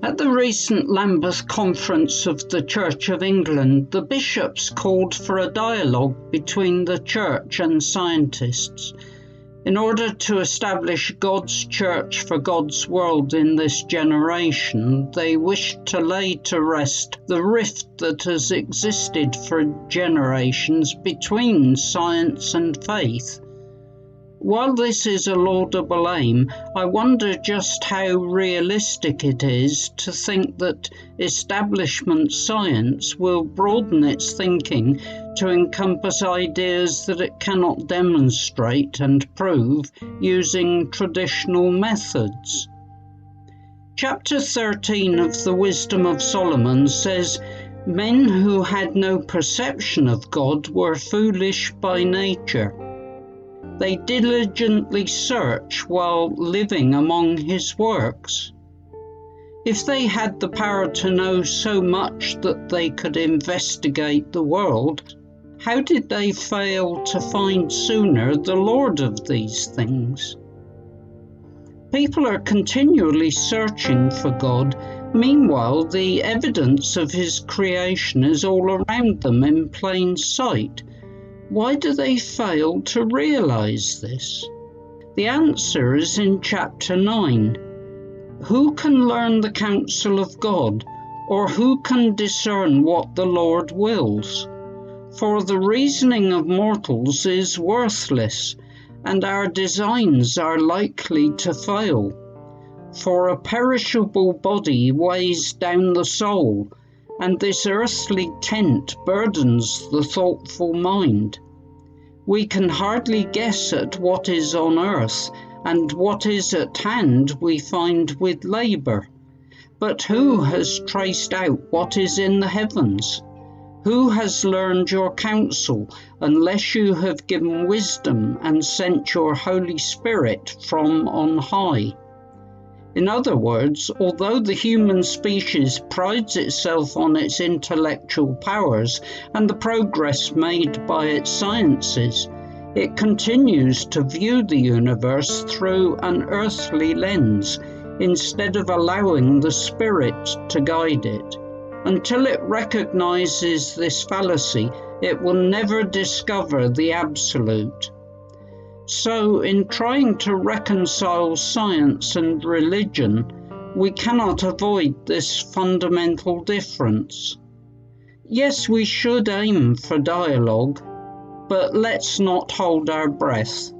At the recent Lambeth Conference of the Church of England, the bishops called for a dialogue between the Church and scientists in order to establish God's Church for God's world in this generation. They wished to lay to rest the rift that has existed for generations between science and faith. While this is a laudable aim, I wonder just how realistic it is to think that establishment science will broaden its thinking to encompass ideas that it cannot demonstrate and prove using traditional methods. Chapter 13 of the Wisdom of Solomon says, "Men who had no perception of God were foolish by nature. They diligently search while living among his works." If they had the power to know so much that they could investigate the world, how did they fail to find sooner the Lord of these things? People are continually searching for God. Meanwhile, the evidence of his creation is all around them in plain sight. Why do they fail to realize this? The answer is in chapter 9. Who can learn the counsel of God, or who can discern what the Lord wills? For the reasoning of mortals is worthless, and our designs are likely to fail. For a perishable body weighs down the soul, and this earthly tent burdens the thoughtful mind. We can hardly guess at what is on earth, and what is at hand we find with labour. But who has traced out what is in the heavens? Who has learned your counsel, unless you have given wisdom and sent your Holy Spirit from on high? In other words, although the human species prides itself on its intellectual powers and the progress made by its sciences, it continues to view the universe through an earthly lens, instead of allowing the Spirit to guide it. Until it recognizes this fallacy, it will never discover the absolute. So, in trying to reconcile science and religion, we cannot avoid this fundamental difference. Yes, we should aim for dialogue, but let's not hold our breath.